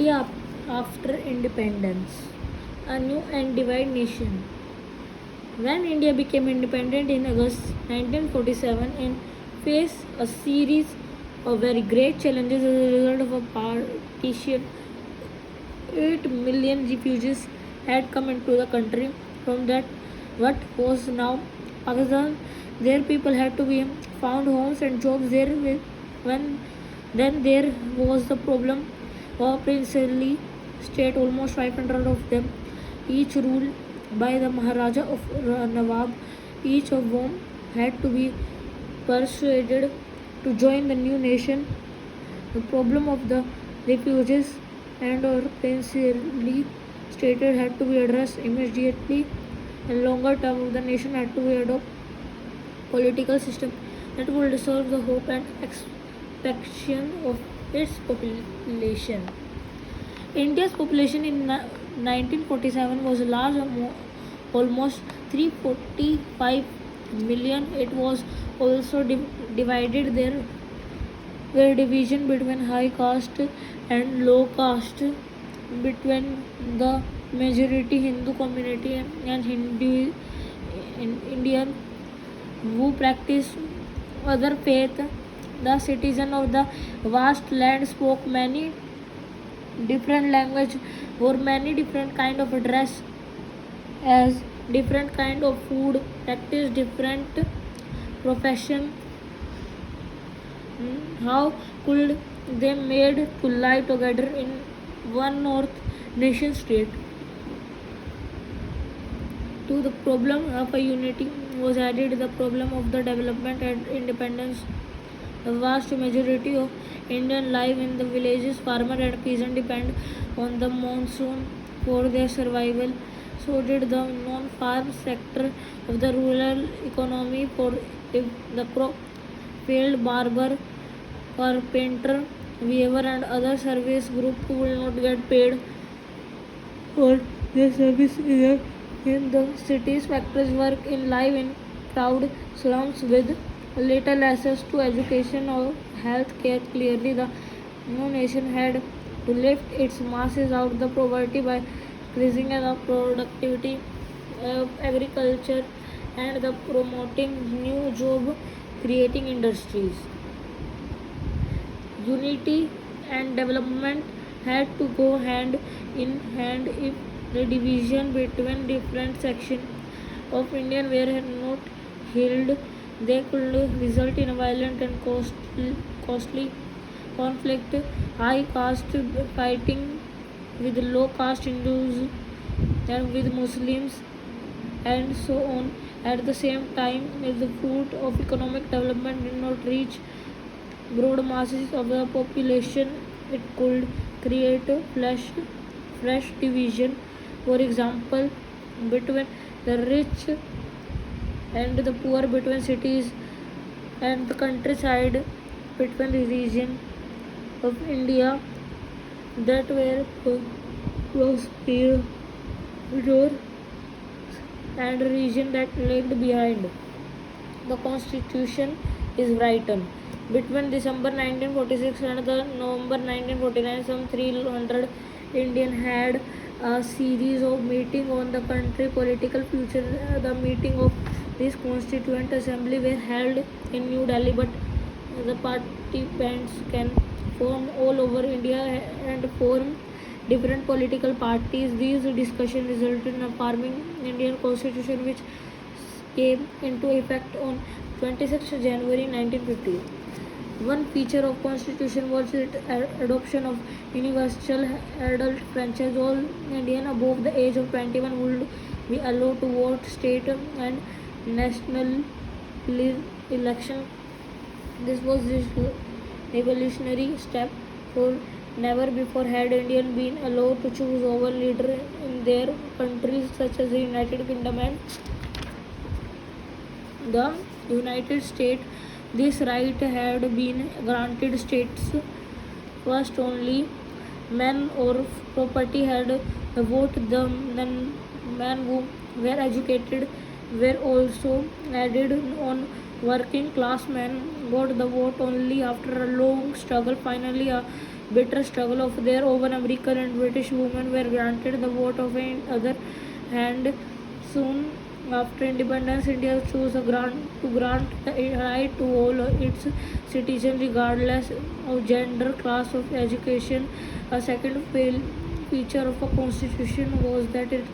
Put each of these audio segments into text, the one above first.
India after independence, a new and divided nation. When India became independent in August 1947 and faced a series of very great challenges as a result of a partition, 8 million refugees had come into the country from that what was now Pakistan. Their people had to be found homes and jobs there. When then there was the problem of princely state, almost 500 of them, each ruled by the Maharaja of Nawab, each of whom had to be persuaded to join the new nation. The problem of the refugees and or princely stated had to be addressed immediately. In longer term, the nation had to adopt political system that would serve the hope and expectation of its population. India's population in 1947 was large, almost 345 million. It was also divided. There were division between high caste and low caste, between the majority Hindu community and Indian who practiced other faith. The citizens of the vast land spoke many different language, wore many different kind of dress, as different kind of food, practice different profession. How could they made to live together in one north nation state? To the problem of a unity was added the problem of the development and independence. The vast majority of Indian live in the villages. Farmer and peasant depend on the monsoon for their survival. So did the non-farm sector of the rural economy. For if the crop failed, barber, carpenter, weaver, and other service group will not get paid for their service either. In the cities, factories work in live in crowd slums with little access to education or health care. Clearly, the new nation had to lift its masses out of the poverty by increasing the productivity of agriculture and the promoting new job creating industries. Unity and development had to go hand in hand. If the division between different sections of India were not healed, they could result in a violent and costly conflict. High caste fighting with low caste Hindus and with Muslims and so on. At the same time, if the fruit of economic development did not reach broad masses of the population, it could create a fresh division. For example, between the rich and the poor, between cities and the countryside, between the region of India that were prosperous and region that lagged behind. The constitution is written between December 1946 and the November 1949. Some 300 Indian had a series of meetings on the country political future. The meeting of this constituent assembly were held in New Delhi, but the participants can form all over India and form different political parties. These discussions resulted in a forming Indian constitution which came into effect on 26 January 1950. One feature of constitution was its adoption of universal adult franchise. All Indians above the age of 21 would be allowed to vote state and national election. This was a revolutionary step, for never before had Indian been allowed to choose over leader in their countries such as the United Kingdom and the United States. This right had been granted states first. Only men or property had the vote. The men who were educated were also added on. Working class men got the vote only after a long struggle. Finally, a bitter struggle of their own. American and British women were granted the vote of an other hand. Soon after independence, India chose to grant the right to all its citizens regardless of gender, class, of education. A second feature of a constitution was that it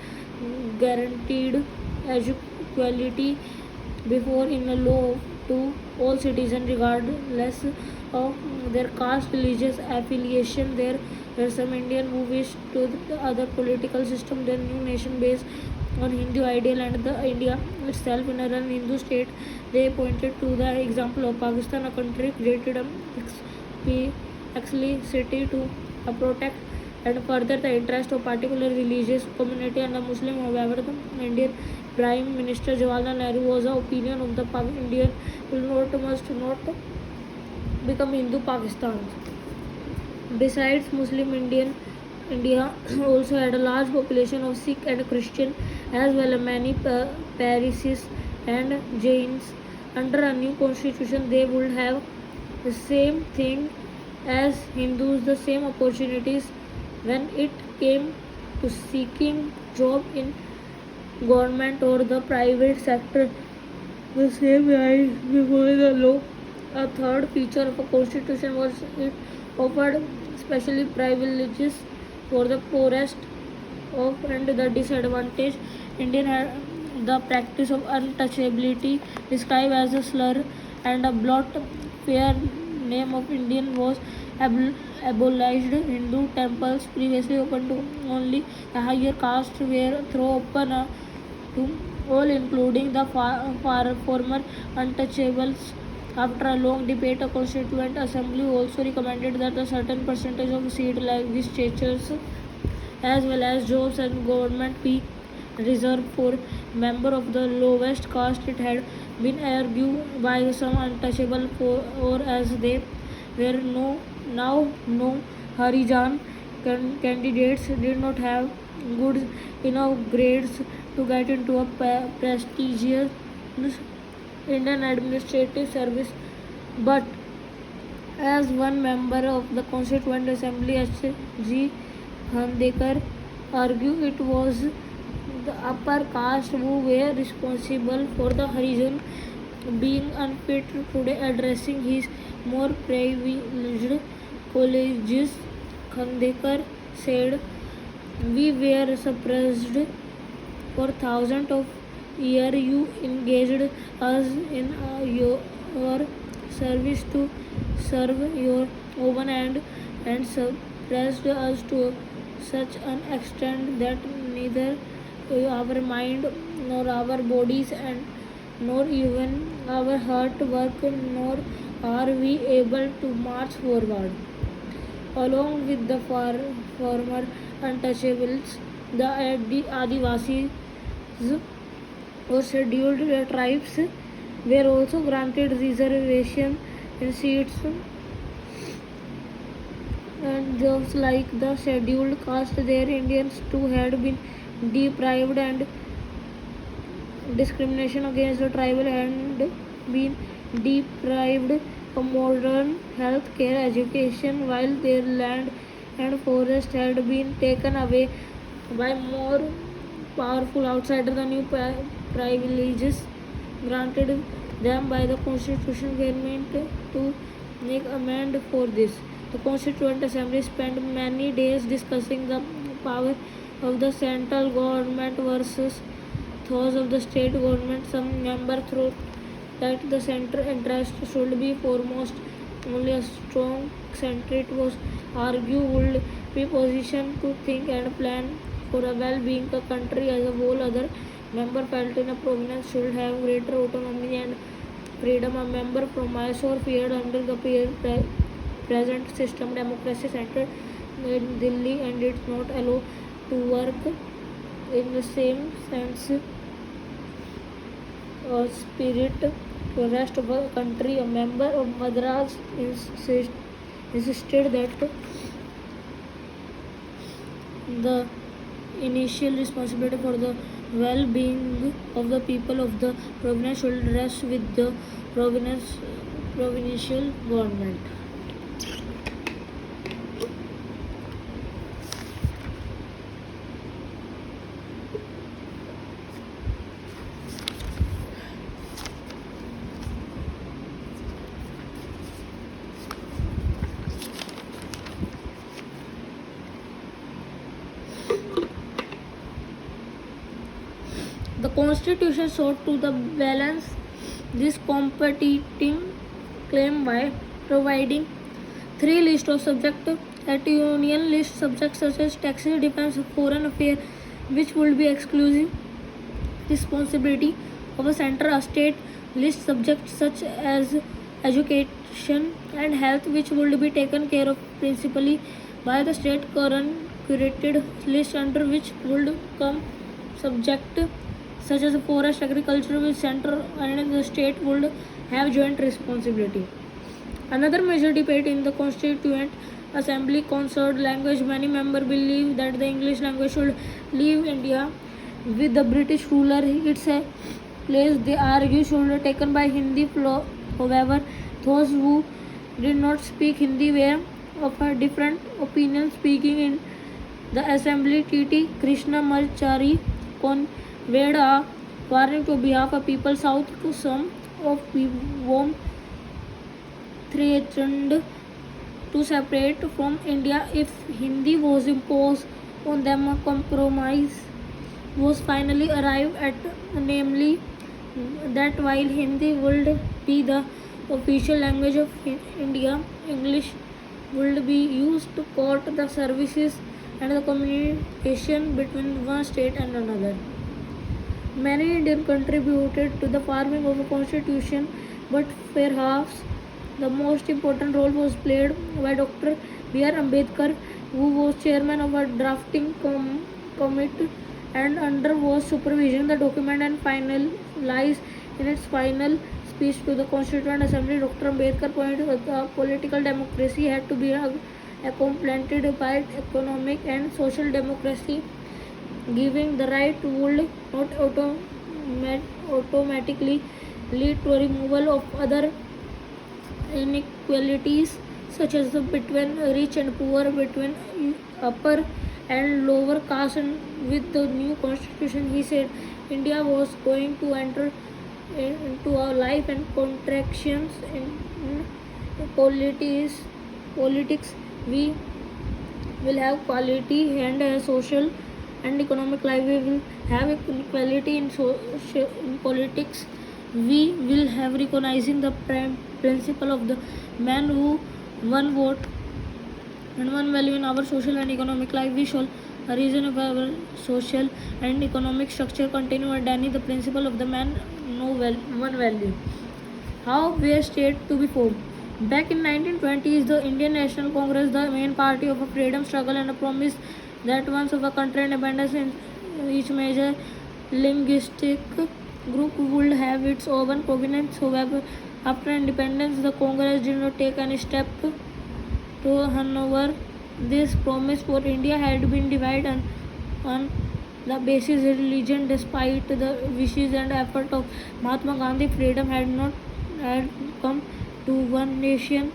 guaranteed equality before in a law to all citizens regardless of their caste, religious affiliation. There were some Indians who wished to the other political system, their new nation based on Hindu ideal and the India itself in a Hindu state. They pointed to the example of Pakistan, a country created explicitly to protect and further the interest of particular religious community and the Muslim. However, the Indian Prime Minister Jawaharlal Nehru was the opinion of the Indian will not must not become Hindu Pakistan. Besides Muslim India also had a large population of Sikh and Christian as well as many Parsis and Jains. Under a new constitution, they would have the same thing as Hindus, the same opportunities when it came to seeking job in government or the private sector, the same rights before the law. A third feature of a constitution was it offered specially privileges for the poorest of and the disadvantaged. Indian had the practice of untouchability described as a slur and a blot. Fair name of Indian was abolished. Hindu temples previously open to only the higher caste were thrown open to all, including the former untouchables. After a long debate, a constituent assembly also recommended that a certain percentage of seat legislatures as well as jobs and government be reserved for members of the lowest caste. It had been argued by some untouchable or as they were now no Harijan candidates did not have good enough grades to get into a prestigious Indian administrative service, but as one member of the Constituent Assembly, H.G. Khandekar, argued it was the upper caste who were responsible for the Harijan being unfit today. Addressing his more privileged colleagues, Khandekar said, "We were suppressed for thousands of years. You engaged us in your service to serve your own end and suppressed us to such an extent that neither our mind nor our bodies and nor even our heart work, nor are we able to march forward." Along with the former untouchables, the Adivasis or scheduled tribes were also granted reservation in seats, and just like the scheduled caste, their Indians too had been deprived, and discrimination against the tribal had been deprived of modern health care, education, while their land and forest had been taken away by more powerful outsiders. The new privileges granted them by the Constitution were meant to make amend for this. The Constituent Assembly spent many days discussing the power of the central government versus those of the state government. Some members thought that the central interest should be foremost. Only a strong centrist was argued would be positioned to think and plan for a well-being the country as a whole. Other members felt in a province should have greater autonomy and freedom. A member from Mysore feared under the present system democracy centered in Delhi and did not allow to work in the same sense or spirit to the rest of the country. A member of Madras insisted that the initial responsibility for the well-being of the people of the province should rest with the provincial government. The Constitution sought to balance this competing claim by providing three lists of subjects at union list subjects such as taxes, defense, foreign affairs, which would be exclusive responsibility of a center. A state list subjects such as education and health, which would be taken care of principally by the state. Current curated list under which would come subject such as forest, agriculture, which center and the state would have joint responsibility. Another major debate in the Constituent Assembly concerned language. Many members believe that the English language should leave India with the British ruler. Its place, they argue, should be taken by Hindi. However, those who did not speak Hindi were of a different opinion. Speaking in the assembly, T.T. Krishnamachari conveyed a warning to behalf of people south to some of whom threatened to separate from India if Hindi was imposed on them. A compromise was finally arrived at, namely that while Hindi would be the official language of India, English would be used to court the services and the communication between one state and another. Many Indians contributed to the forming of a constitution, but perhaps the most important role was played by Dr. B.R. Ambedkar, who was chairman of a drafting committee and under was supervision the document and finalized in its final speech to the Constituent Assembly. Dr. Ambedkar pointed out that political democracy had to be accompanied by economic and social democracy. Giving the right would not automatically lead to a removal of other inequalities such as the between rich and poor, between upper and lower caste. And with the new constitution, he said, India was going to enter into a life and contractions in politics. We will have quality and social and economic life. We will have equality in politics. We will have recognizing the principle of the man who one vote and one value in our social and economic life. We shall a reason of our social and economic structure continue adhering the principle of the man one value. How were state to be formed? Back in 1920s, the Indian National Congress, the main party of a freedom struggle, and a promise that once of a country independence in each major linguistic group would have its own provenance. However, after independence, the Congress did not take any step to honor this promise, for India had been divided on the basis of religion. Despite the wishes and effort of Mahatma Gandhi, freedom had not come to one nation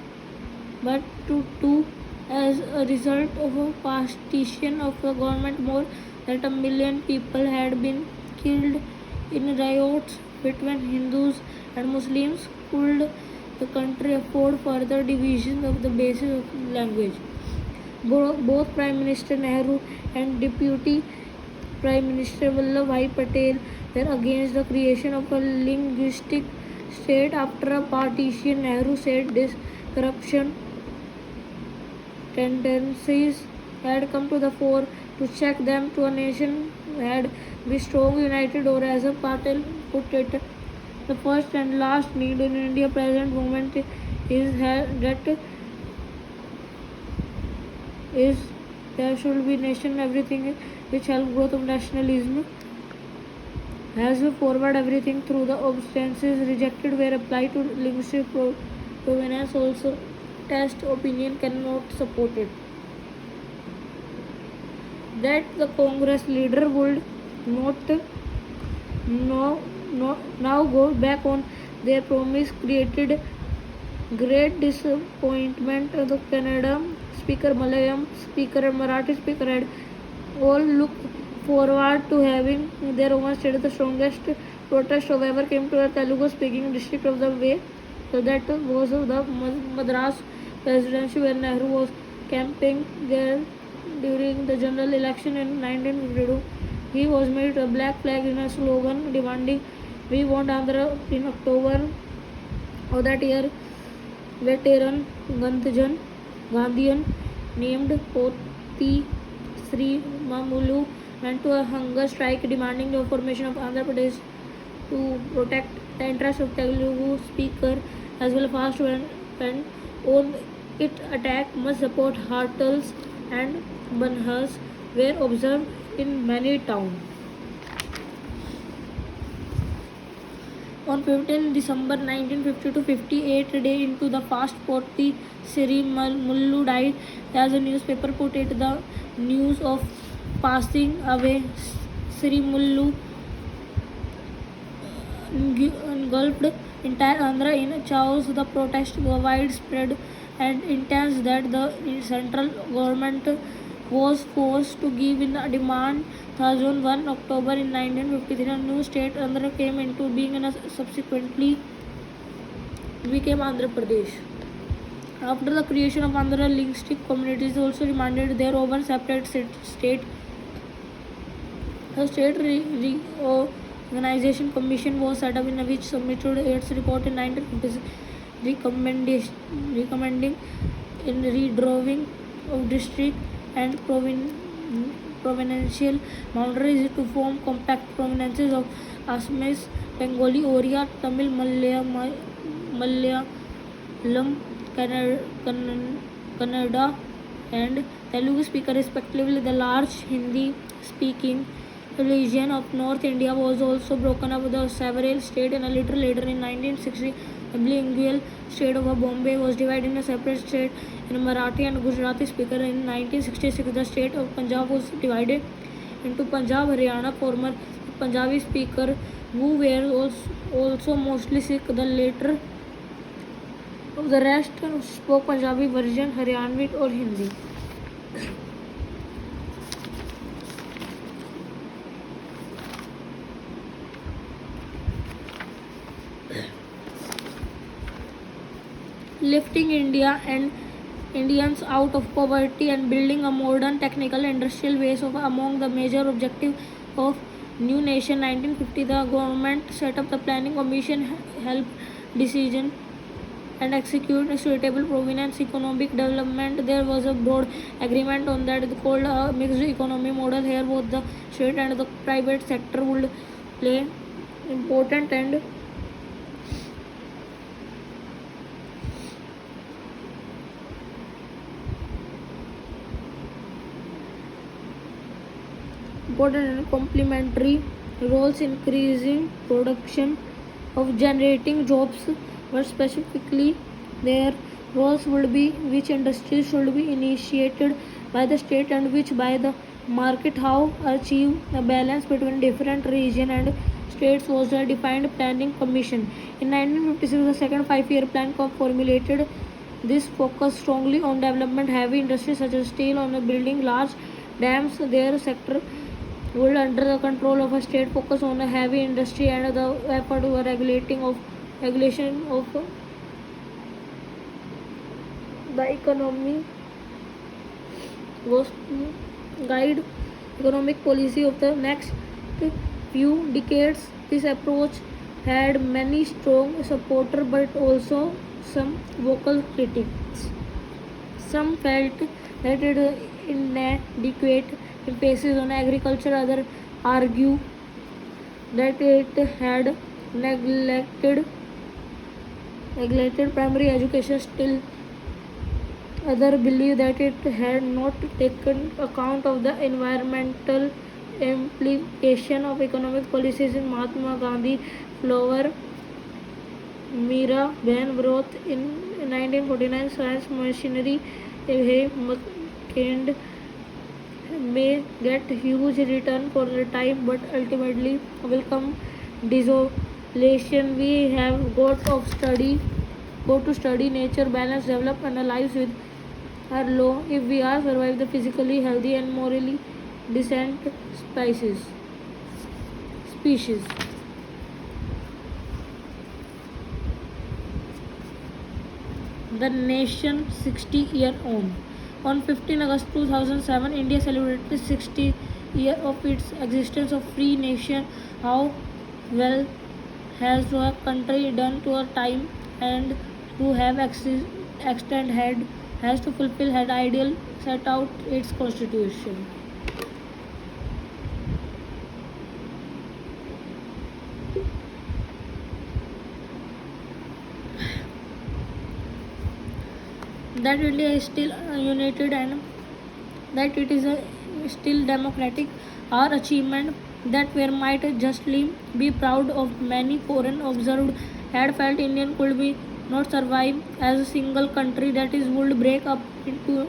but to two. As a result of a partition of the government, more than 1 million people had been killed in riots between Hindus and Muslims. Could the country afford further division of the basis of language? Both Prime Minister Nehru and Deputy Prime Minister Vallabhbhai Patel were against the creation of a linguistic state. After a partition, Nehru said this corruption tendencies had come to the fore. To check them, to a nation had be strong, united, or as a Patel put it, the first and last need in India present moment is that is there should be nation everything which help growth of nationalism has forward everything through the obstacles rejected were applied to linguistic provenance also test opinion cannot support it. That the Congress leader would not now go back on their promise created great disappointment. The Kannada speaker, Malayalam speaker and Marathi speaker had all looked forward to having their own state. The strongest protest, however, came to a Telugu speaking district of the way. So that was the Madras presidency, where Nehru was campaigning there during the general election in 1952. He was made a black flag in a slogan demanding "We want Andhra" in October of that year. Veteran Gandhian named Poti Sri Mamulu went to a hunger strike demanding the formation of Andhra Pradesh to protect the interests of Telugu speaker as well fast when on it attack must support Hartals and Banhas were observed in many towns. On 15 December 1950 to 58 day into the fast Poti Siri Mullu died as a newspaper put it. The news of passing away Sri Mullu engulfed entire Andhra in chaos. The protests were widespread and intense that the central government was forced to give in a demand. Thus, on 1 October in 1953, a new state Andhra came into being and subsequently became Andhra Pradesh. After the creation of Andhra, linguistic communities also demanded their own separate state. A state reorganization commission was set up in which submitted its report in 1956 recommending in redrawing of district and provincial boundaries to form compact provinces of Assamese, Bengali, Oriya, Tamil, Malayalam, Kannada and Telugu speaker respectively. The large Hindi speaking region of North India was also broken up. The several states and a little later in 1960 the bilingual state of Bombay was divided in a separate state in Marathi and Gujarati speaker. In 1966 the state of Punjab was divided into Punjab, Haryana, former Punjabi speaker who were also mostly Sikh. The later of the rest spoke Punjabi version, Haryanvi or Hindi. Lifting India and Indians out of poverty and building a modern technical industrial base of among the major objectives of new nation. 1950 the government set up the planning commission, help decision and execute suitable providence economic development. There was a broad agreement on that called a mixed economy model. Here both the state and the private sector would play important and complementary roles, increasing production of generating jobs, but specifically their roles would be which industries should be initiated by the state and which by the market. How achieve a balance between different region and states was a defined planning commission. In 1956 the second 5-year plan formulated. This focused strongly on development heavy industries such as steel, on building large dams. Their sector would under the control of a state focus on a heavy industry and the effort were regulation of the economy was to guide economic policy of the next few decades. This approach had many strong supporters but also some vocal critics. Some felt that it was inadequate emphasis on agriculture. Others argue that it had neglected primary education. Still, others believe that it had not taken account of the environmental implication of economic policies. In Mahatma Gandhi flower Mira Ben wrote in 1949 science machinery and may get huge return for the time but ultimately will come desolation. We have got to study nature, balance, develop and lives with our law if we are survive the physically healthy and morally decent species. The nation 60 year on. On 15 August 2007, India celebrated 60 years of its existence of free nation. How well has the country done to a time and to have extend had has to fulfill had ideal set out its constitution. That India is still united and that it is still democratic are achievement that we might justly be proud of. Many foreign observed had felt Indian could be not survive as a single country, that is would break up into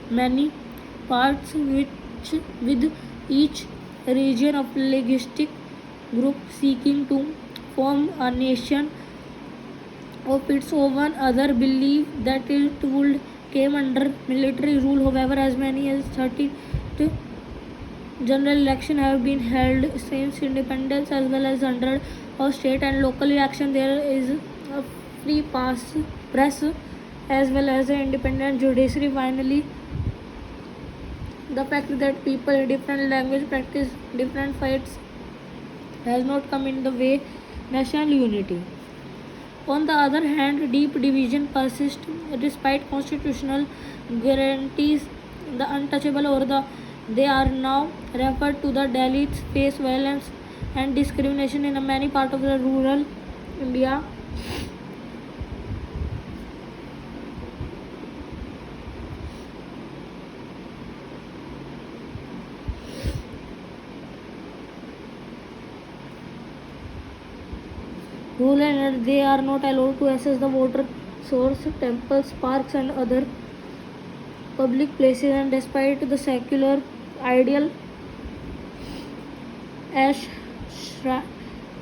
many parts which with each region of linguistic group seeking to form a nation of its own. Other believe that it would came under military rule. However, as many as 30 general elections have been held since independence, as well as hundred of state and local election. There is a free press as well as an independent judiciary. Finally, the fact that people in different language practice different faiths has not come in the way national unity. On the other hand, deep division persists despite constitutional guarantees. The untouchable or they are now referred to the Dalits face violence and discrimination in many parts of the rural India. Rural and they are not allowed to access the water source, temples, parks, and other public places. And despite the secular ideal as, shri-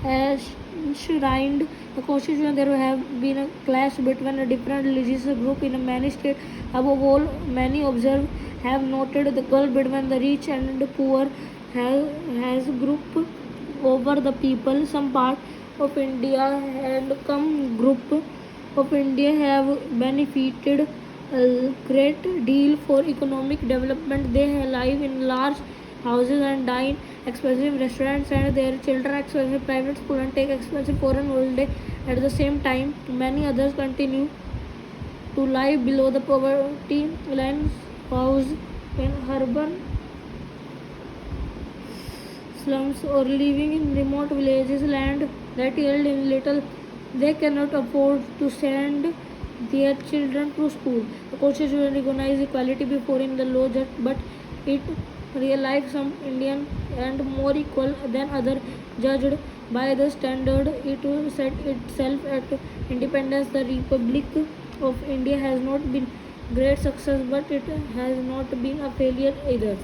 as enshrined in the constitution, there have been a clash between a different religious group in many states. Above all, many observe have noted the gulf between the rich and the poor has group over the people. Some part of India and some group of India have benefited a great deal for economic development. They live in large houses and dine expensive restaurants, and their children expensive private school and take expensive foreign holiday. At the same time, many others continue to live below the poverty line, housed in urban slums or living in remote villages, land that yield in little. They cannot afford to send their children to school. The constitution recognizes equality before in the law, but it realizes some Indian and more equal than other, judged by the standard it set itself at independence. The Republic of India has not been great success, but it has not been a failure either.